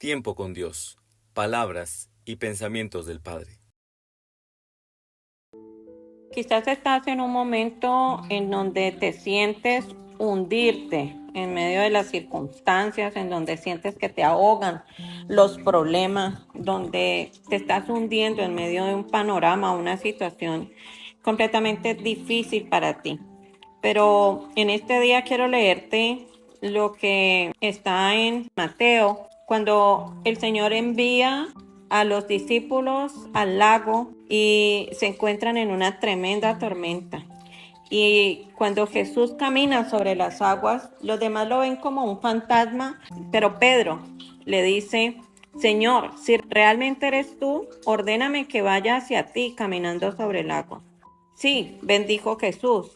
Tiempo con Dios. Palabras y pensamientos del Padre. Quizás estás en un momento en donde te sientes hundirte en medio de las circunstancias, en donde sientes que te ahogan los problemas, donde te estás hundiendo en medio de un panorama, una situación completamente difícil para ti. Pero en este día quiero leerte lo que está en Mateo, cuando el Señor envía a los discípulos al lago y se encuentran en una tremenda tormenta. Y cuando Jesús camina sobre las aguas, los demás lo ven como un fantasma, pero Pedro le dice: Señor, si realmente eres tú, ordéname que vaya hacia ti caminando sobre el agua. Sí, bendijo Jesús.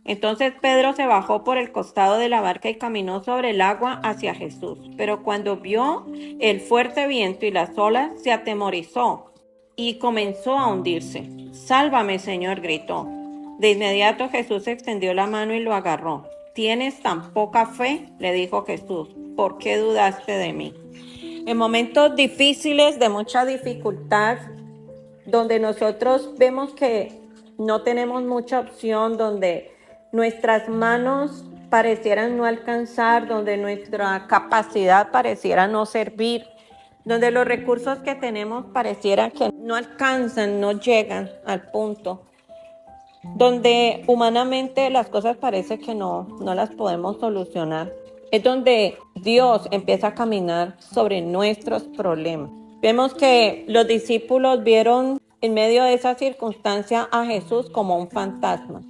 Entonces Pedro se bajó por el costado de la barca y caminó sobre el agua hacia Jesús. Pero cuando vio el fuerte viento y las olas, se atemorizó y comenzó a hundirse. Sálvame, Señor, gritó. De inmediato Jesús extendió la mano y lo agarró. ¿Tienes tan poca fe?, le dijo Jesús. ¿Por qué dudaste de mí? En momentos difíciles, de mucha dificultad, donde nosotros vemos que no tenemos mucha opción, donde nuestras manos parecieran no alcanzar, donde nuestra capacidad pareciera no servir, donde los recursos que tenemos pareciera que no alcanzan, no llegan al punto, donde humanamente las cosas parece que no las podemos solucionar. Es donde Dios empieza a caminar sobre nuestros problemas. Vemos que los discípulos vieron en medio de esa circunstancia a Jesús como un fantasma.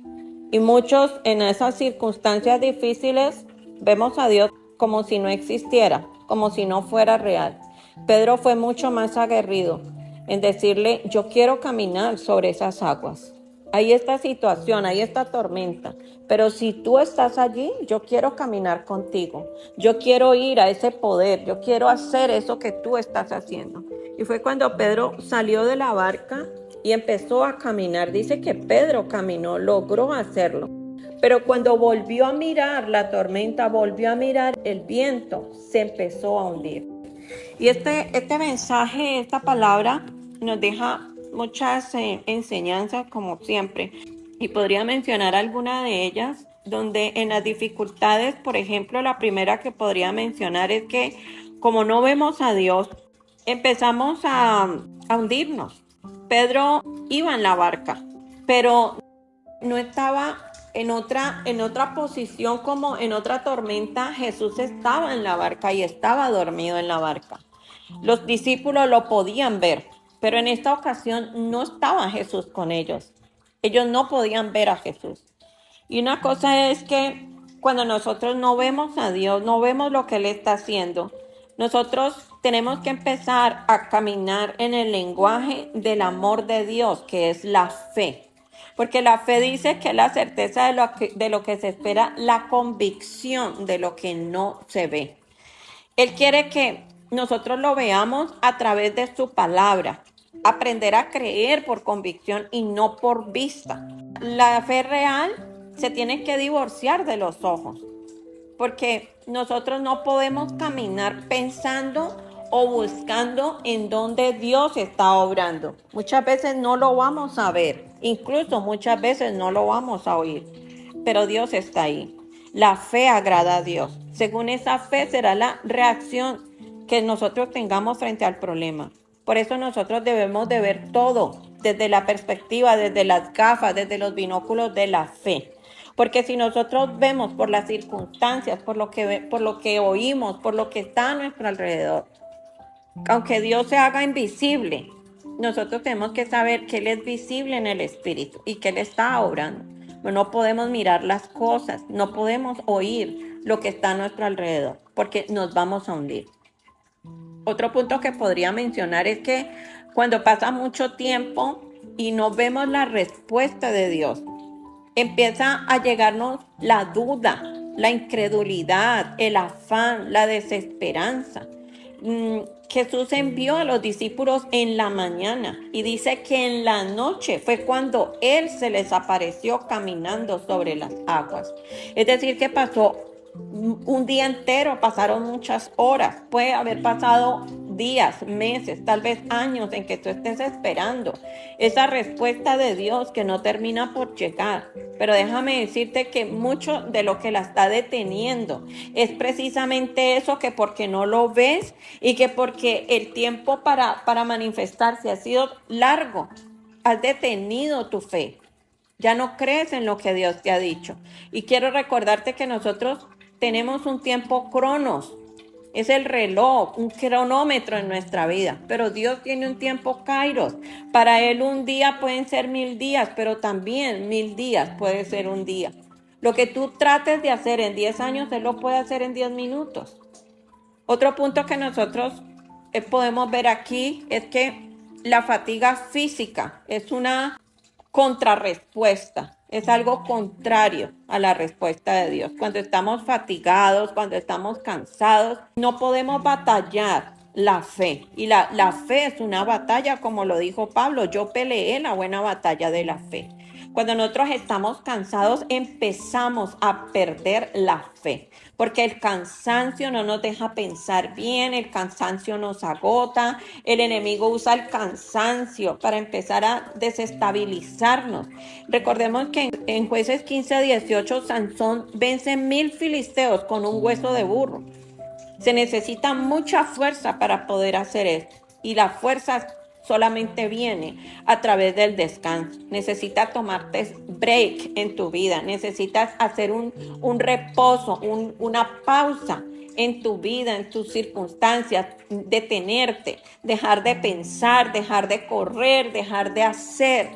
Y muchos en esas circunstancias difíciles vemos a Dios como si no existiera, como si no fuera real. Pedro fue mucho más aguerrido en decirle: yo quiero caminar sobre esas aguas. Hay esta situación, hay esta tormenta, pero si tú estás allí, yo quiero caminar contigo. Yo quiero ir a ese poder, yo quiero hacer eso que tú estás haciendo. Y fue cuando Pedro salió de la barca y empezó a caminar. Dice que Pedro caminó, logró hacerlo. Pero cuando volvió a mirar la tormenta, volvió a mirar el viento, se empezó a hundir. Y este mensaje, esta palabra, nos deja muchas enseñanzas, como siempre. Y podría mencionar alguna de ellas, donde en las dificultades, por ejemplo, la primera que podría mencionar es que como no vemos a Dios, empezamos a hundirnos. Pedro iba en la barca, pero no estaba en otra posición, como en otra tormenta. Jesús estaba en la barca y estaba dormido en la barca. Los discípulos lo podían ver, pero en esta ocasión no estaba Jesús con ellos. Ellos no podían ver a Jesús. Y una cosa es que cuando nosotros no vemos a Dios, no vemos lo que Él está haciendo, nosotros tenemos que empezar a caminar en el lenguaje del amor de Dios, que es la fe. Porque la fe dice que es la certeza de lo que se espera, la convicción de lo que no se ve. Él quiere que nosotros lo veamos a través de su palabra, aprender a creer por convicción y no por vista. La fe real se tiene que divorciar de los ojos, porque nosotros no podemos caminar pensando o buscando en donde Dios está obrando. Muchas veces no lo vamos a ver, incluso muchas veces no lo vamos a oír, pero Dios está ahí. La fe agrada a Dios. Según esa fe será la reacción que nosotros tengamos frente al problema. Por eso nosotros debemos de ver todo desde la perspectiva, desde las gafas, desde los binóculos de la fe. Porque si nosotros vemos por las circunstancias, por lo que oímos, por lo que está a nuestro alrededor, aunque Dios se haga invisible, nosotros tenemos que saber que Él es visible en el Espíritu y que Él está obrando. No podemos mirar las cosas, no podemos oír lo que está a nuestro alrededor, porque nos vamos a hundir. Otro punto que podría mencionar es que cuando pasa mucho tiempo y no vemos la respuesta de Dios, empieza a llegarnos la duda, la incredulidad, el afán, la desesperanza. Jesús envió a los discípulos en la mañana y dice que en la noche fue cuando Él se les apareció caminando sobre las aguas. Es decir, que pasó un día entero, pasaron muchas horas, puede haber pasado días, meses, tal vez años en que tú estés esperando esa respuesta de Dios que no termina por llegar. Pero déjame decirte que mucho de lo que la está deteniendo es precisamente eso, que porque no lo ves y que porque el tiempo para manifestarse ha sido largo, has detenido tu fe. Ya no crees en lo que Dios te ha dicho. Y quiero recordarte que nosotros tenemos un tiempo cronos. Es el reloj, un cronómetro en nuestra vida. Pero Dios tiene un tiempo kairos. Para Él un día pueden ser 1000 días, pero también 1000 días puede ser un día. Lo que tú trates de hacer en 10 años, Él lo puede hacer en 10 minutos. Otro punto que nosotros podemos ver aquí es que la fatiga física es una contrarrespuesta, es algo contrario a la respuesta de Dios. Cuando estamos fatigados, cuando estamos cansados, no podemos batallar la fe. Y la fe es una batalla, como lo dijo Pablo, yo peleé la buena batalla de la fe. Cuando nosotros estamos cansados, empezamos a perder la fe, porque el cansancio no nos deja pensar bien, el cansancio nos agota, el enemigo usa el cansancio para empezar a desestabilizarnos. Recordemos que en Jueces 15-18, Sansón vence 1000 filisteos con un hueso de burro. Se necesita mucha fuerza para poder hacer esto, y la fuerza solamente viene a través del descanso. Necesitas tomarte break en tu vida, necesitas hacer un reposo, una pausa en tu vida, en tus circunstancias, detenerte, dejar de pensar, dejar de correr, dejar de hacer.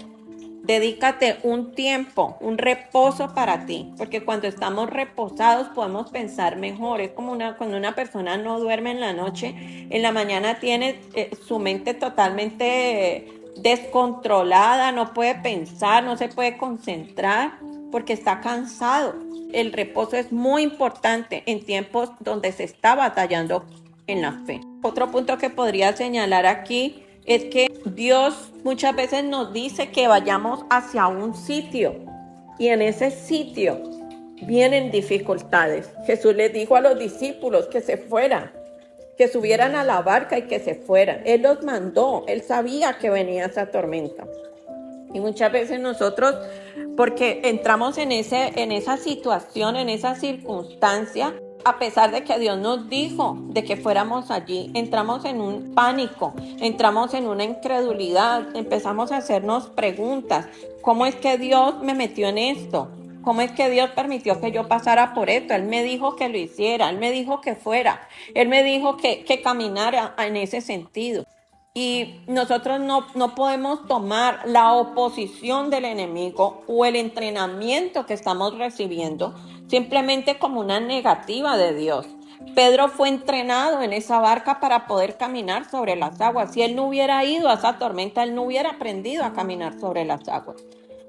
Dedícate un tiempo, un reposo para ti, porque cuando estamos reposados podemos pensar mejor. Es como cuando una persona no duerme en la noche, en la mañana tiene su mente totalmente descontrolada, no puede pensar, no se puede concentrar porque está cansado. El reposo es muy importante en tiempos donde se está batallando en la fe. Otro punto que podría señalar aquí es que Dios muchas veces nos dice que vayamos hacia un sitio, y en ese sitio vienen dificultades. Jesús les dijo a los discípulos que se fueran, que subieran a la barca y que se fueran. Él los mandó, Él sabía que venía esa tormenta. Y muchas veces nosotros, porque entramos en esa situación, en esa circunstancia, a pesar de que Dios nos dijo de que fuéramos allí, entramos en un pánico, entramos en una incredulidad, empezamos a hacernos preguntas. ¿Cómo es que Dios me metió en esto? ¿Cómo es que Dios permitió que yo pasara por esto? Él me dijo que lo hiciera, Él me dijo que fuera, Él me dijo que caminara en ese sentido. Y nosotros no podemos tomar la oposición del enemigo o el entrenamiento que estamos recibiendo simplemente como una negativa de Dios. Pedro fue entrenado en esa barca para poder caminar sobre las aguas. Si él no hubiera ido a esa tormenta, él no hubiera aprendido a caminar sobre las aguas.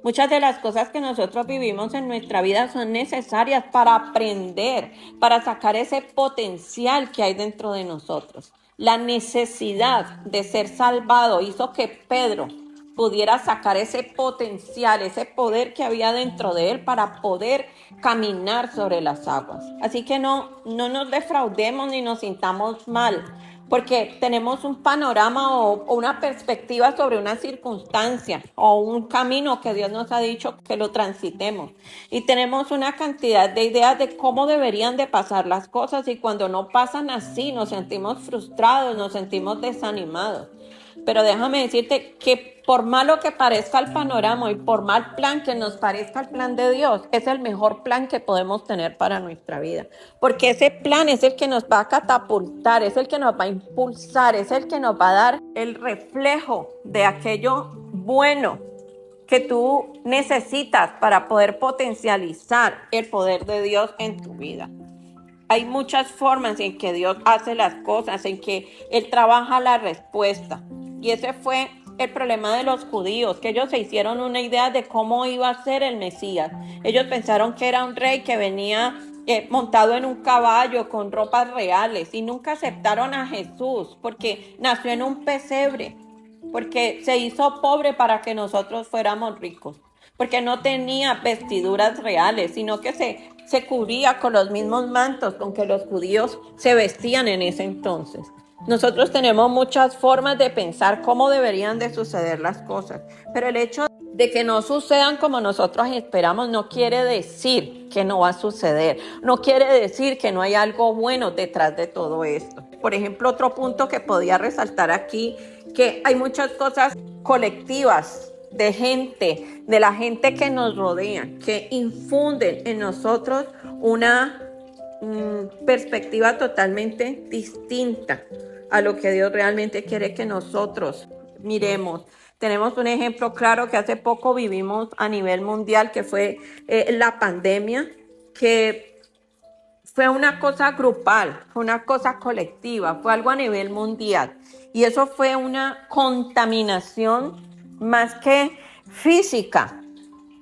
Muchas de las cosas que nosotros vivimos en nuestra vida son necesarias para aprender, para sacar ese potencial que hay dentro de nosotros. La necesidad de ser salvado hizo que Pedro pudiera sacar ese potencial, ese poder que había dentro de él para poder caminar sobre las aguas. Así que no nos defraudemos ni nos sintamos mal, porque tenemos un panorama o una perspectiva sobre una circunstancia o un camino que Dios nos ha dicho que lo transitemos. Y tenemos una cantidad de ideas de cómo deberían de pasar las cosas, y cuando no pasan así nos sentimos frustrados, nos sentimos desanimados. Pero déjame decirte que por malo que parezca el panorama y por mal plan que nos parezca el plan de Dios, es el mejor plan que podemos tener para nuestra vida. Porque ese plan es el que nos va a catapultar, es el que nos va a impulsar, es el que nos va a dar el reflejo de aquello bueno que tú necesitas para poder potencializar el poder de Dios en tu vida. Hay muchas formas en que Dios hace las cosas, en que Él trabaja la respuesta. Y ese fue el problema de los judíos, que ellos se hicieron una idea de cómo iba a ser el Mesías. Ellos pensaron que era un rey que venía montado en un caballo con ropas reales, y nunca aceptaron a Jesús porque nació en un pesebre, porque se hizo pobre para que nosotros fuéramos ricos, porque no tenía vestiduras reales, sino que se cubría con los mismos mantos con que los judíos se vestían en ese entonces. Nosotros tenemos muchas formas de pensar cómo deberían de suceder las cosas, pero el hecho de que no sucedan como nosotros esperamos no quiere decir que no va a suceder, no quiere decir que no hay algo bueno detrás de todo esto. Por ejemplo, otro punto que podía resaltar aquí, que hay muchas cosas colectivas de gente, de la gente que nos rodea, que infunden en nosotros una perspectiva totalmente distinta a lo que Dios realmente quiere que nosotros miremos. Tenemos un ejemplo claro que hace poco vivimos a nivel mundial, que fue la pandemia, que fue una cosa grupal, fue una cosa colectiva, fue algo a nivel mundial. Y eso fue una contaminación más que física,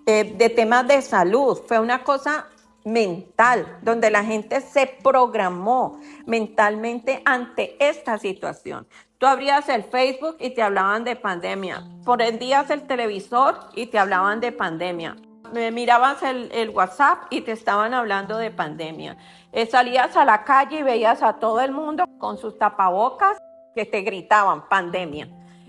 de temas de salud, fue una cosa mental, donde la gente se programó mentalmente ante esta situación. Tú abrías el Facebook y te hablaban de pandemia, prendías el televisor y te hablaban de pandemia, mirabas el WhatsApp y te estaban hablando de pandemia, salías a la calle y veías a todo el mundo con sus tapabocas que te gritaban pandemia.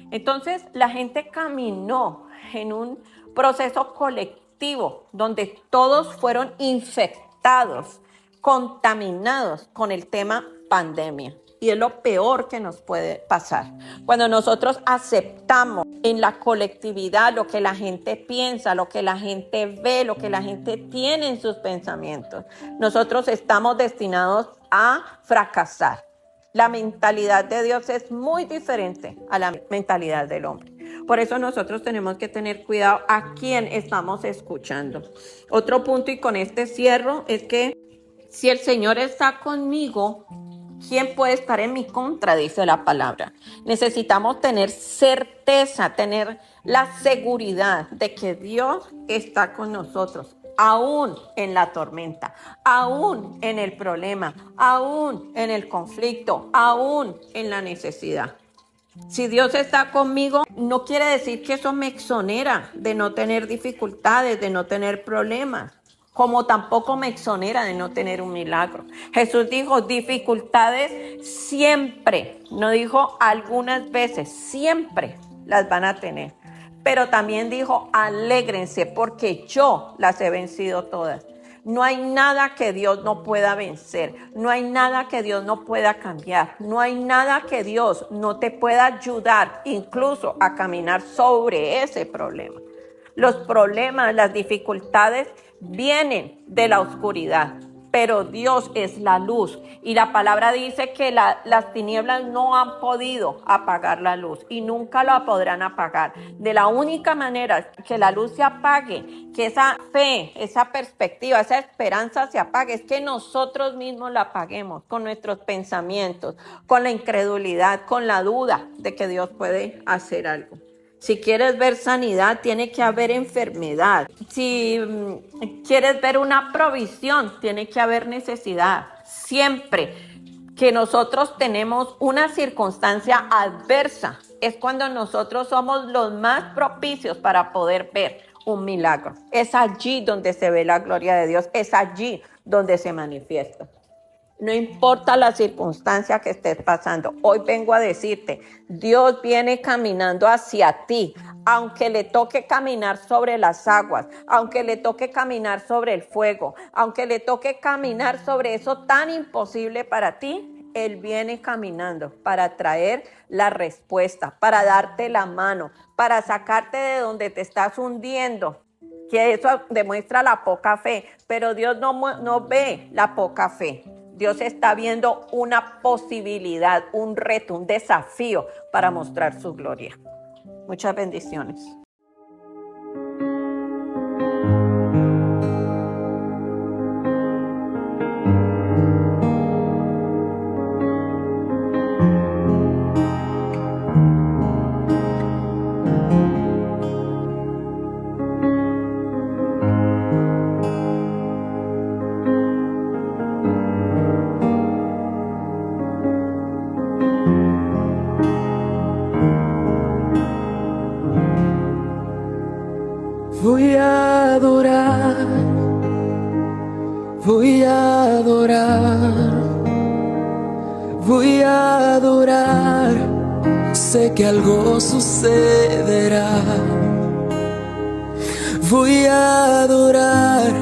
Entonces la gente caminó en un proceso colectivo donde todos fueron infectados, contaminados con el tema pandemia. Y es lo peor que nos puede pasar. Cuando nosotros aceptamos en la colectividad lo que la gente piensa, lo que la gente ve, lo que la gente tiene en sus pensamientos, nosotros estamos destinados a fracasar. La mentalidad de Dios es muy diferente a la mentalidad del hombre. Por eso nosotros tenemos que tener cuidado a quién estamos escuchando. Otro punto, y con este cierro, es que si el Señor está conmigo, ¿quién puede estar en mi contra? Dice la palabra. Necesitamos tener certeza, tener la seguridad de que Dios está con nosotros, aún en la tormenta, aún en el problema, aún en el conflicto, aún en la necesidad. Si Dios está conmigo, no quiere decir que eso me exonera de no tener dificultades, de no tener problemas, como tampoco me exonera de no tener un milagro. Jesús dijo dificultades siempre, no dijo algunas veces, siempre las van a tener. Pero también dijo alégrense porque yo las he vencido todas. No hay nada que Dios no pueda vencer, no hay nada que Dios no pueda cambiar, no hay nada que Dios no te pueda ayudar incluso a caminar sobre ese problema. Los problemas, las dificultades vienen de la oscuridad, pero Dios es la luz y la palabra dice que las tinieblas no han podido apagar la luz y nunca la podrán apagar. De la única manera que la luz se apague, que esa fe, esa perspectiva, esa esperanza se apague, es que nosotros mismos la apaguemos con nuestros pensamientos, con la incredulidad, con la duda de que Dios puede hacer algo. Si quieres ver sanidad, tiene que haber enfermedad. Si quieres ver una provisión, tiene que haber necesidad. Siempre que nosotros tenemos una circunstancia adversa, es cuando nosotros somos los más propicios para poder ver un milagro. Es allí donde se ve la gloria de Dios, es allí donde se manifiesta. No importa la circunstancia que estés pasando, hoy vengo a decirte, Dios viene caminando hacia ti, aunque le toque caminar sobre las aguas, aunque le toque caminar sobre el fuego, aunque le toque caminar sobre eso tan imposible para ti, Él viene caminando para traer la respuesta, para darte la mano, para sacarte de donde te estás hundiendo. Que eso demuestra la poca fe, pero Dios no ve la poca fe. Dios está viendo una posibilidad, un reto, un desafío para mostrar su gloria. Muchas bendiciones. Voy a adorar, voy a adorar, Voy a adorar, sé que algo sucederá. Voy a adorar,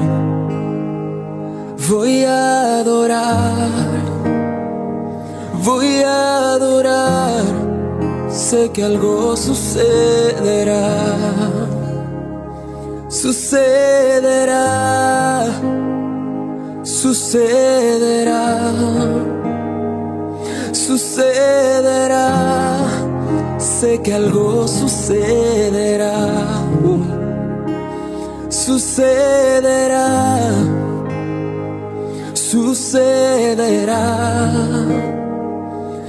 voy a adorar, voy a adorar, sé que algo sucederá. Sucederá, sucederá, sucederá, sé que algo sucederá. Sucederá, sucederá,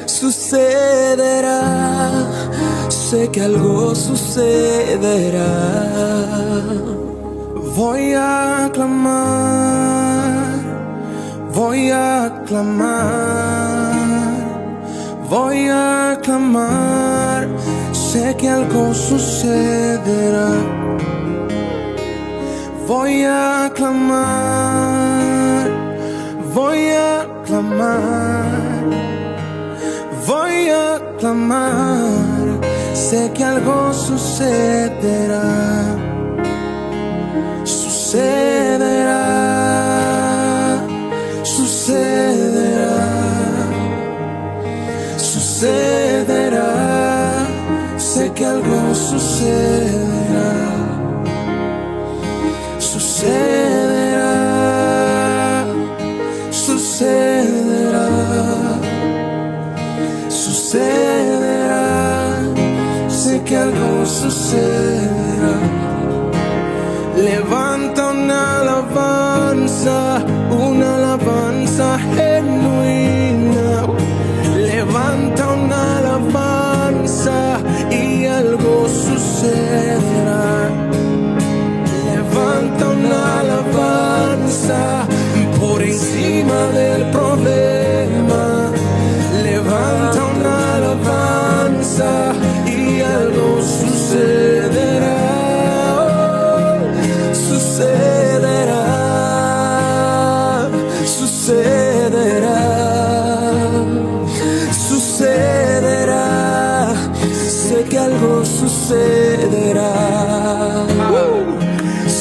sucederá, sé que algo sucederá. Voy a clamar, voy a clamar, voy a clamar, sé que algo sucederá. Voy a clamar, voy a clamar, voy a clamar, sé que algo sucederá. Sucederá, sucederá, sucederá, sé que algo sucederá. Sucederá, sucederá, sucederá, sé que algo sucederá. Levanta una alabanza genuina. Levanta una alabanza y algo sucederá. Levanta una alabanza por encima del problema. Levanta una alabanza y algo sucederá. Sucederá, sucederá, sucederá, sé que algo sucederá.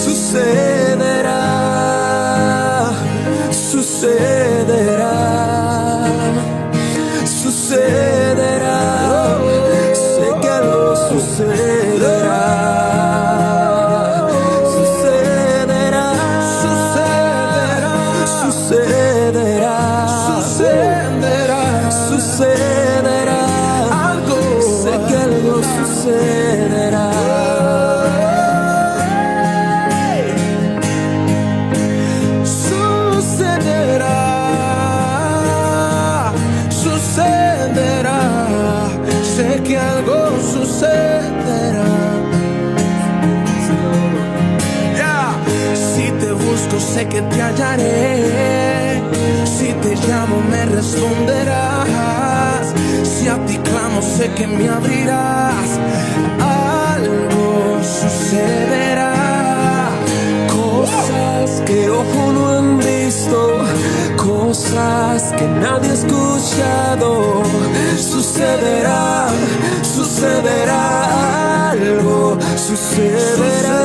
Sucederá, sucederá, sucederá, sé que algo sucederá. Sucederá, algo, sé que algo sucederá. Sucederá, sucederá, sé que algo sucederá. Si te busco sé que te hallaré. Si te llamo me responderás. Si a ti clamo sé que me abrirás. Algo sucederá. Cosas que ojo no han visto, cosas que nadie ha escuchado. Sucederá, sucederá, algo sucederá.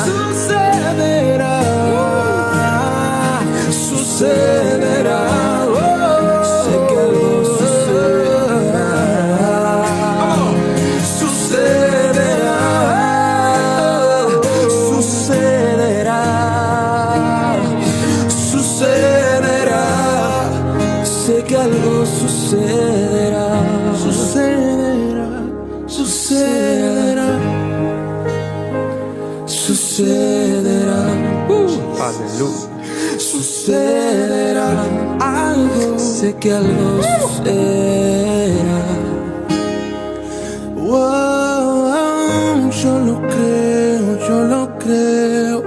Sucederá, sé que algo sucederá. Sucederá, sucederá, sucederá, sé que algo sucederá. Sucederá, sucederá, sucederá. Aleluya. Sucederá algo, sé que algo sucederá. Wow, yo lo creo,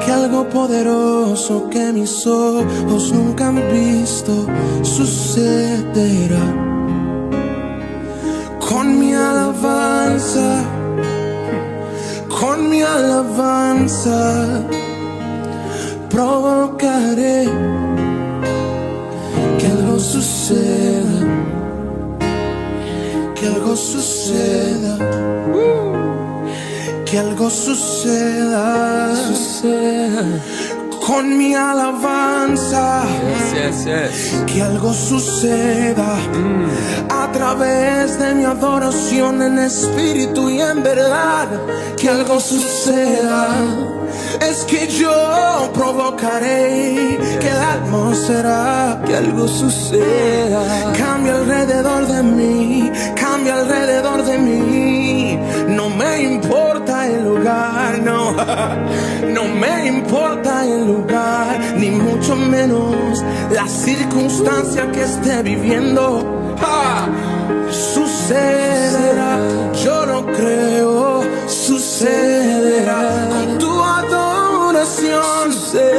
que algo poderoso que mis ojos nunca han visto sucederá. Con mi alabanza, con mi alabanza provocaré algo suceda, que algo suceda, que algo suceda, con mi alabanza. Que algo suceda a través de mi adoración en espíritu y en verdad. Que algo suceda. Es que yo provocaré que la atmósfera, que algo suceda, cambie alrededor de mí, cambie alrededor de mí. No me importa el lugar, no, no me importa el lugar, ni mucho menos la circunstancia que esté viviendo. Sucederá, yo lo creo, sucederá con tu adoración. Sé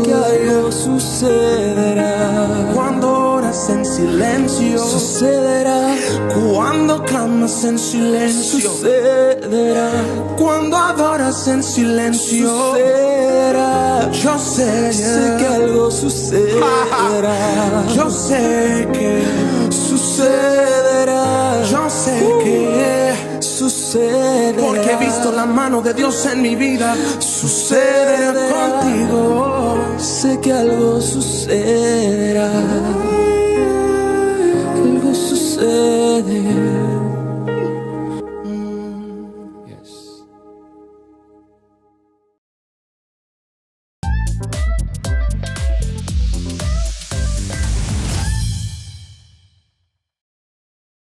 que algo sucederá cuando oras en silencio. Sucederá cuando clamas en silencio. Sucederá cuando adoras en silencio. Sucederá. Yo sé que algo sucederá. Yo sé que sucederá. Yo sé que sucederá. Porque he visto la mano de Dios en mi vida. Sucederá contigo. Sé que algo sucederá.